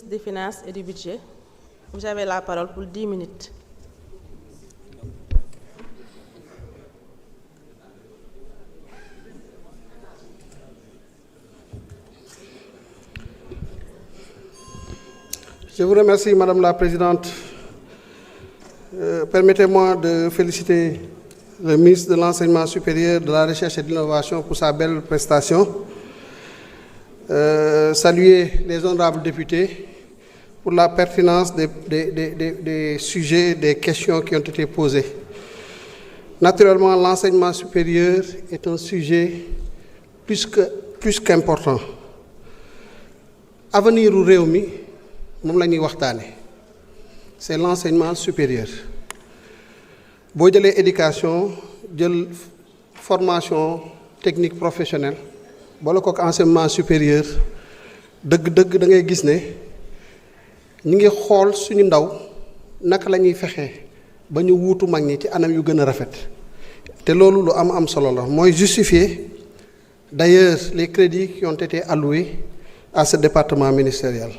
des Finances et du Budget. Vous avez la parole pour 10 minutes. Je vous remercie, Madame la Présidente. Permettez-moi de féliciter le ministre de l'Enseignement supérieur, de la Recherche et de l'Innovation pour sa belle prestation. Saluer les honorables députés pour la pertinence des sujets, des questions qui ont été posées. Naturellement, l'enseignement supérieur est un sujet plus qu'important. Avenir u réew mi moom la ñuy waxtaane c'est l'enseignement supérieur boo jëlee éducation jël formation technique professionnelle boole kook enseignement supérieur dëgg-dëgg da ngay gis ne ñu ngi xool suñu ndaw naka la ñuy fexee ba ñu wuutu mag ñi ci anam yu gën a rafet te loolu lu am solo la mooy justifier d'ailleurs les crédits qui ont été alloués à ce département ministériel.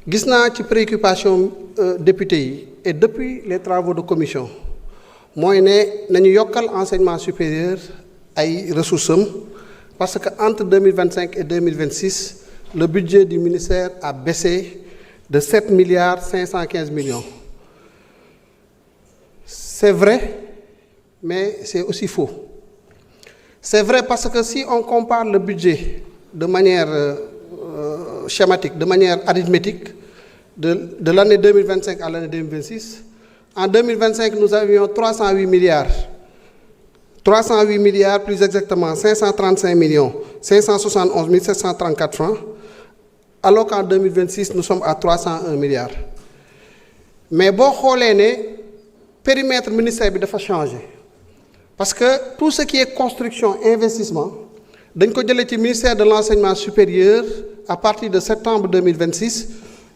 Gis naa ci préoccupation député yi et depuis les travaux de commission mooy ne nañu yokkal enseignement supérieur ay ressources am parce que entre 2025 et 2026 le budget du ministère a baissé de 7 milliards 515 millions. C'est vrai, mais c'est aussi faux. C'est vrai parce que si on compare le budget de manière schématique, de manière arithmétique, de l'année 2025 à l'année 2026, en 2025, nous avions 308 milliards. 308 milliards, plus exactement 535 millions, 571 734 francs, alors qu'en 2026, nous sommes à 301 milliards. Mais bon, le périmètre ministère a changé. Parce que tout ce qui est construction, investissement, dañ ko jëlee ci ministère de l'enseignement supérieur à partir de septembre 2026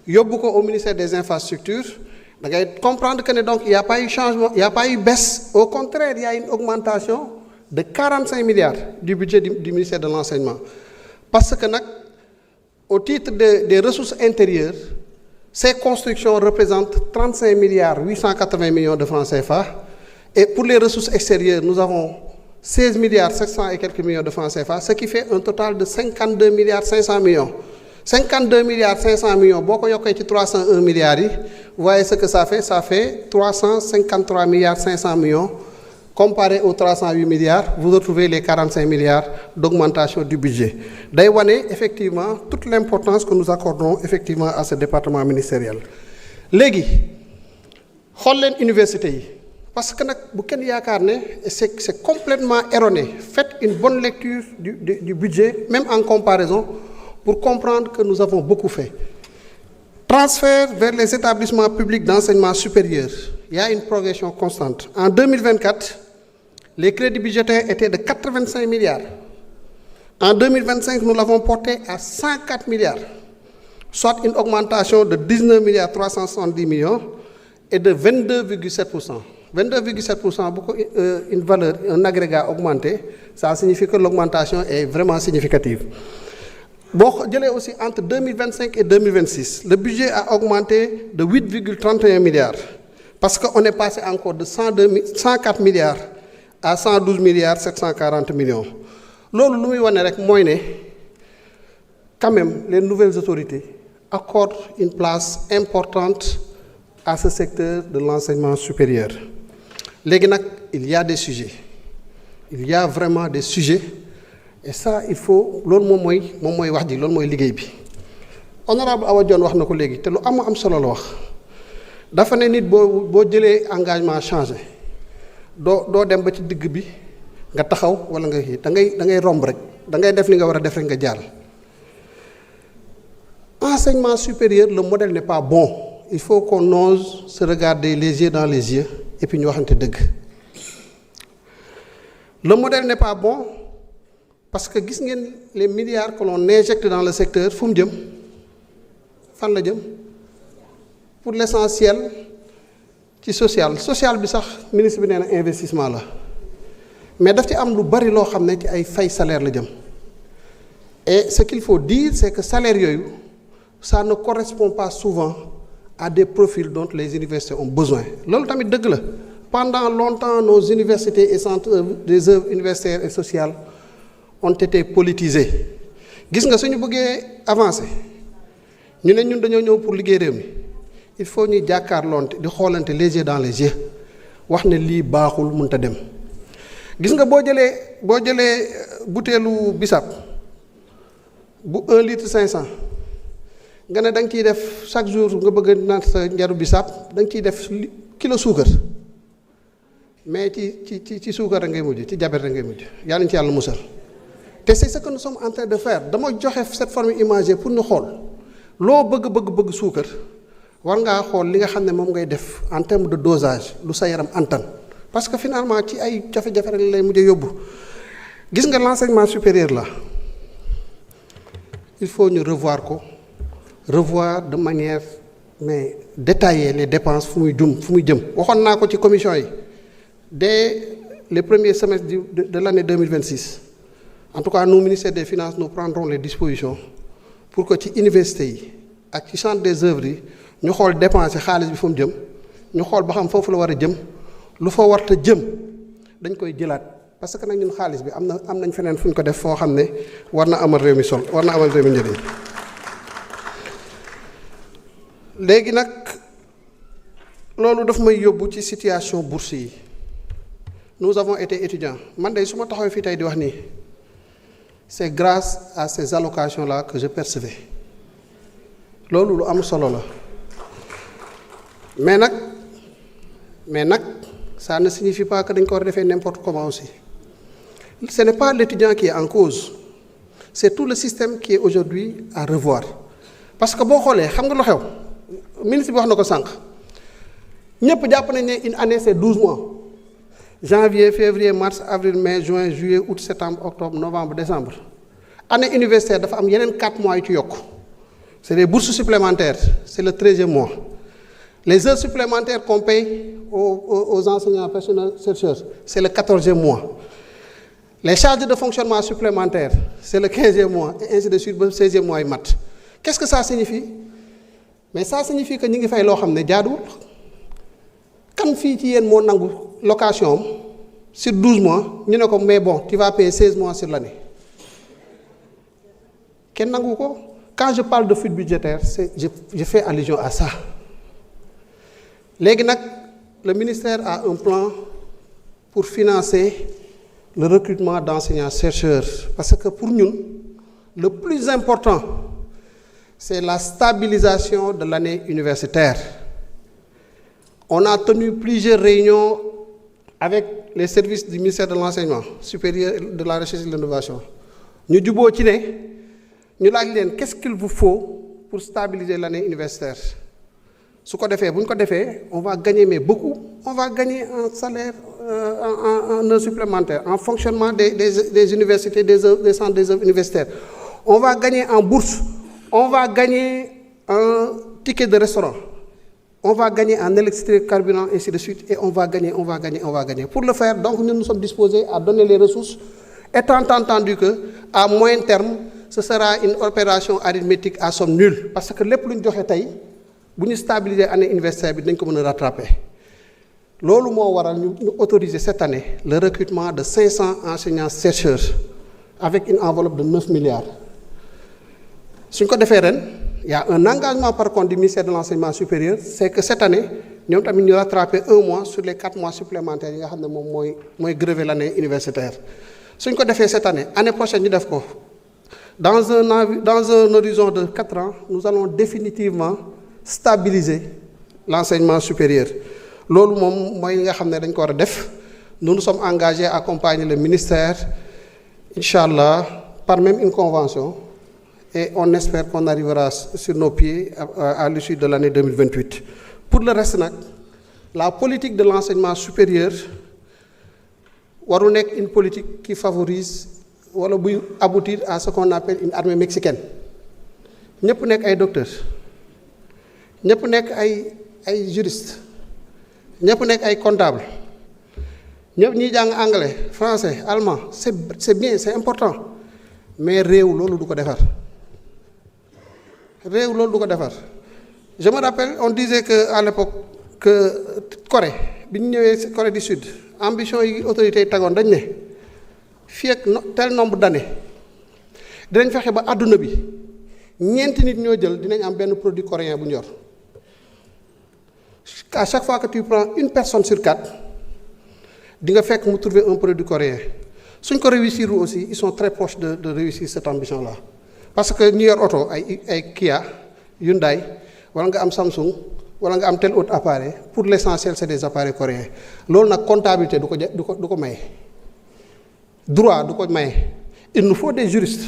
yóbbu ko au ministère des infrastructures da ngay comprendre que ne donc il y a pas eu changement, il y a pas eu baisse, au contraire il y a une augmentation de 45 milliards du budget du ministère de l'enseignement parce que nag au titre des ressources intérieures ces constructions représentent 35 milliards 880 millions de francs CFA et pour les ressources extérieures nous avons 16 milliards 700 et quelques millions de francs CFA, ce qui fait un total de 52 milliards 500 millions. 52 milliards 500 millions, si vous avez 301 milliards, vous voyez ce que ça fait 353 milliards 500 millions. Comparé aux 308 milliards, vous retrouvez les 45 milliards d'augmentation du budget. D'ailleurs, effectivement, toute l'importance que nous accordons effectivement à ce département ministériel. Légui, regardez l'université. Parce que c'est complètement erroné. Faites une bonne lecture du budget, même en comparaison, pour comprendre que nous avons beaucoup fait. Transfert vers les établissements publics d'enseignement supérieur. Il y a une progression constante. En 2024, les crédits budgétaires étaient de 85 milliards. En 2025, nous l'avons porté à 104 milliards, soit une augmentation de 19 milliards 370 millions et de 22,7%. 22,7%, beaucoup une valeur, un agrégat augmenté, ça signifie que l'augmentation est vraiment significative. Bon, aussi entre 2025 et 2026, le budget a augmenté de 8,31 milliards, parce qu'on est passé encore de 104 milliards à 112 milliards 740 millions. Lors de quand même, les nouvelles autorités accordent une place importante à ce secteur de l'enseignement supérieur. Il y a des sujets. Il y a vraiment des sujets. Et ça, il faut... Honorable Awa Dione wax na ko léegi te lu am solo la wax dafa ne nit boo jëlee engagement changé doo dem ba ci digg bi nga taxaw wala nga da ngay romb rek da ngay def li nga war a def rek nga jàll. Enseignement supérieur, le modèle n'est pas bon. Il faut qu'on ose se regarder les yeux dans les yeux et puis ñu waxante dëgg. Le modèle n'est pas bon parce que gis ngeen les milliards que l'on injecte dans le secteur fu mu jëm fan la jëm pour l'essentiel ci social bi sax ministre bi nee na investissement la mais daf ci am lu bari loo xam ne ci ay fay salaire la jëm et ce qu'il faut dire c'est que salaire yooyu ça ne correspond pas souvent à des profils dont les universités ont besoin loolu tamit dëgg la pendant longtemps nos universités et centres des œuvres universitaires et sociales ont été politisés gis nga suñu bëggee avancer ñu ne ñun dañoo ñëw pour liggéey réew mi il faut ñuy jàkkaarloonte di xoolante les yeux dans les yeux wax ne lii baaxul mënta dem gis nga boo jëlee butéelu bisaab bu 1 litre 500 nga ne da nga ciy def chaque jour nga bëgg a naan sa njaru bisaab da nga ciy def kilo suukar mais ci suukar a ngay mujj ci diabète a ngay mujj yàlla nañu ci yàlla musal te c'est ce que nous sommes en train de faire dama joxe cette forme imagée pour ñu xool loo bëgg suukar war ngaa xool li nga xam ne moom ngay def en terme de dosage lu sa yaram antan parce que finalement ci ay jafe-jafe rek lay mujjee yóbbu gis nga l'enseignement supérieur là il faut ñu revoir de manière mais détaillée les dépenses fu muy jëm waxoon naa ko ci commission yi dès les premiers semestres de l'année 2026 en tout cas nous ministère des finances nous prendrons les dispositions pour que ci université yi ak ci centre des œuvres yi ñu xool dépenser xaalis bi fu mu jëm ñu xool ba xam foofu la war a jëm lu fa warta jëm dañ koy jëlaat parce que nag ñun xaalis bi am nañ feneen fu ñu ko def foo xam ne war na amal réew mi njëriñ léegi nag loolu daf may yóbbu ci situation bourse yi nous avons été étudiants man de su ma taxawee fii tey di wax nii c'est grâce à ces allocations là que je percevais loolu lu am solo la mais nag ça ne signifie pas que dañ ko war a defee n'importe comment aussi ce n'est pas l'étudiant qui est en cause c'est tout le système qui est aujourd'hui à revoir parce que boo xoolee xam nga lu xew ministre bi wax na ko sànq ñëpp jàpp nañ ne une année c'est 12 mois janvier février mars avril mai juin juillet août septembre octobre novembre décembre année universitaire dafa am yeneen 4 mois yu ci yokk c'est des bourses supplémentaires c'est le 13e mois les heures supplémentaires qu'on paye aux enseignants personnels chercheurs c'est le 14e mois les charges de fonctionnement supplémentaires c'est le 15e mois et ainsi de suite ba 16e mois yi mat qu'est-ce que ça signifie mais ça signifie que ñi ngi fay loo xam ne jaaduwul kan fii ci yéen moo nangu location am sur 12 mois ñu ne ko mais bon tu vas payer 16 mois sur l'année kenn nangu ko quand je parle de fuite budgétaire je fais allusion à ça léegi nag le ministère a un plan pour financer le recrutement d'enseignants chercheurs parce que pour ñun le plus important c'est la stabilisation de l'année universitaire. On a tenu plusieurs réunions avec les services du ministère de l'enseignement supérieur, de la recherche et de l'innovation. Ñu juboo ci ne ñu laaj leen qu'est-ce qu'il vous faut pour stabiliser l'année universitaire su ko defee bu ñu ko defee on va gagner mais beaucoup on va gagner en salaire en heures supplémentaires en fonctionnement des universités des centres des œuvres universitaires on va gagner en bourse. On va gagner un ticket de restaurant, on va gagner en électricité, carburant, ainsi de suite, et on va gagner. Pour le faire, donc nous sommes disposés à donner les ressources, étant entendu qu'à moyen terme, ce sera une opération arithmétique à somme nulle, parce que les plus de gens qui ont stabilisé l'année universitaire, ils vont rattraper. Loolu moo waral ñu autoriser cette année le recrutement de 500 enseignants-chercheurs avec une enveloppe de 9 milliards. suñ ko defee ren il y a un engagement par contre du ministère de l'enseignement supérieur c'est que cette année ñoom tamit ñu rattraper 1 mois sur les 4 mois supplémentaires yi nga xam ne moom mooy grever l'année universitaire suñ ko defee cette année prochaine ñu def ko dans un horizon de 4 ans nous allons définitivement stabiliser l'enseignement supérieur loolu moom mooy li nga xam ne dañ ko war a def nous sommes engagés à accompagner le ministère inchallah par même une convention. Et on espère qu'on arrivera sur nos pieds à l'issue de l'année 2028. Pour le reste nag la politique de l'enseignement supérieur waru nekk une politique qui favorise wala buy aboutir à ce qu'on appelle une armée mexicaine ñëpp nekk ay docteurs ñëpp nekk ay juristes ñëpp nekk ay comptables ñëpp ñuy jàng anglais français allemand c'est bien c'est important mais réew loolu du ko defar. réew loolu du ko defar. Je me rappelle, on disait que à l'époque que Corée bi ñu ñëwee Corée du Sud ambition yi autorités yi tegoon dañ ne fii ak tel nombre d'années dinañ fexe ba àdduna bi ñeenti nit ñoo jël dinañ am benn produit coréen bu ñu yor. À chaque fois que tu prends une personne sur 4 di nga fekk mu trouver un produit coréen suñ ko réussir aussi ils sont très proches de réussir cette ambition là parce que ñu yor oto ay Kia Hyundai wala nga am Samsung wala nga am tel autre appareil pour l'essentiel c'est des appareils coréens loolu nag comptabilité du ko maye droit du ko maye il nous faut des juristes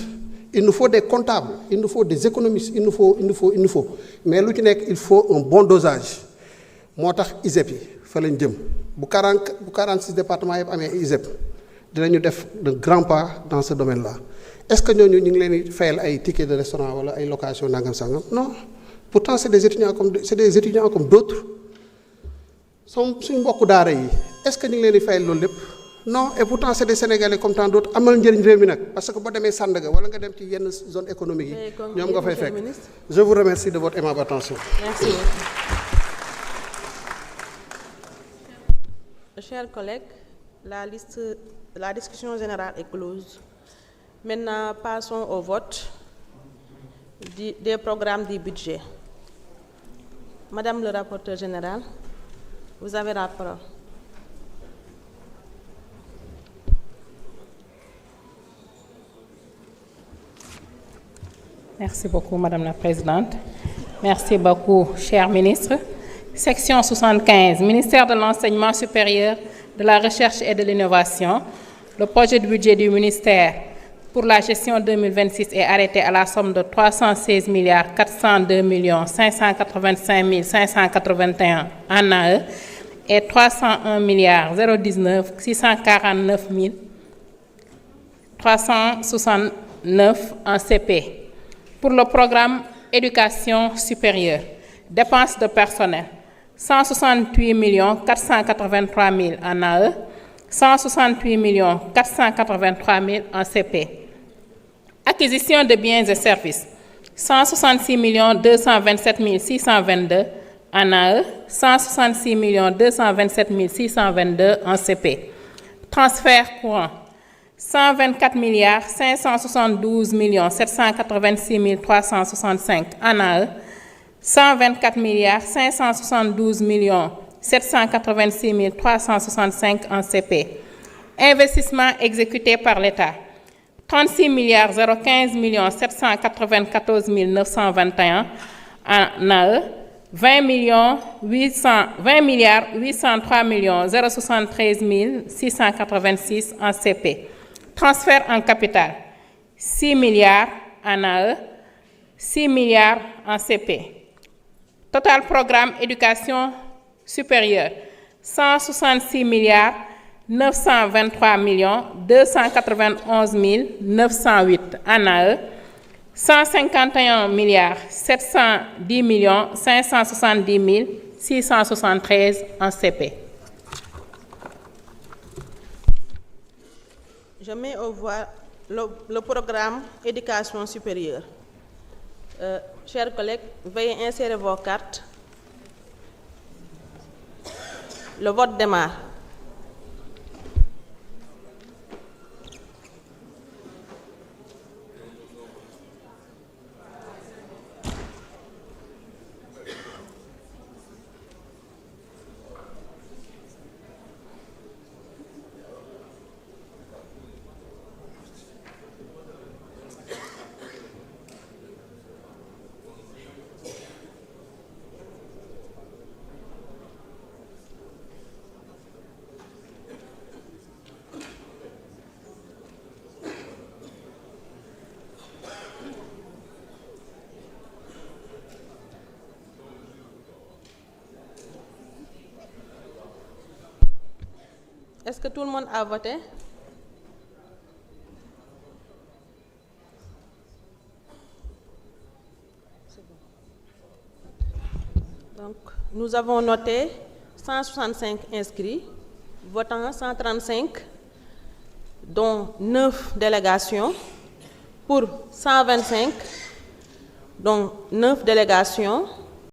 il nous faut des comptables il nous faut des économistes il nous faut mais lu ci nekk il faut un bon dosage moo tax ISEP yi fa lañ jëm bu 46 départements yëpp amee ISEP dinañu def de grands pas dans ce domaine là est-ce que ñooñu ñu ngi leen di fayal ay tickets de restaurant wala ay location nangam sangam non pourtant c'est des étudiants comme d'autres suñu mbokku daara yi est-ce que ñu ngi leen di fayal loolu lépp non et pourtant c'est des Sénégalais comme tant d'autres amal njëriñ réew mi nag parce que boo demee Sandaga wala nga dem ci yenn zone économique yi ñoom nga fay fekk. Je vous remercie de votre aimable attention. Merci. Chers collègues, la discussion générale est close. Maintenant, passons au vote des programmes du budget. Madame le rapporteur général, vous avez la parole. Merci beaucoup, Madame la Présidente. Merci beaucoup, cher ministre. Section 75, Ministère de l'Enseignement supérieur, de la Recherche et de l'Innovation. Le projet de budget du ministère pour la gestion 2026 est arrêté à la somme de 316 402 585 581 en AE et 301 019 649 369 en CP. Pour le programme Éducation supérieure, dépenses de personnel, 168 483 000 en AE, 168 483 000 en CP. Acquisition de biens et services, 166 227 622 en AE, 166 227 622 en CP. Transfert courant, 124 572 786 365 en AE, 124 572 786 365 en CP. Investissement exécuté par l'État, 36 015 794 921 en AE, 20 803 073 686 en CP. Transfert en capital, 6 milliards en AE, 6 milliards en CP. Total programme éducation supérieure, 166 923 291 908 en AE, 151 710 570 673 en CP. Je mets au voie le programme éducation supérieure. Chers collègues, veuillez insérer vos cartes. Le vote démarre. Est-ce que tout le monde a voté? Donc, nous avons noté 165 inscrits, votant 135, dont 9 délégations, pour 125, donc 9 délégations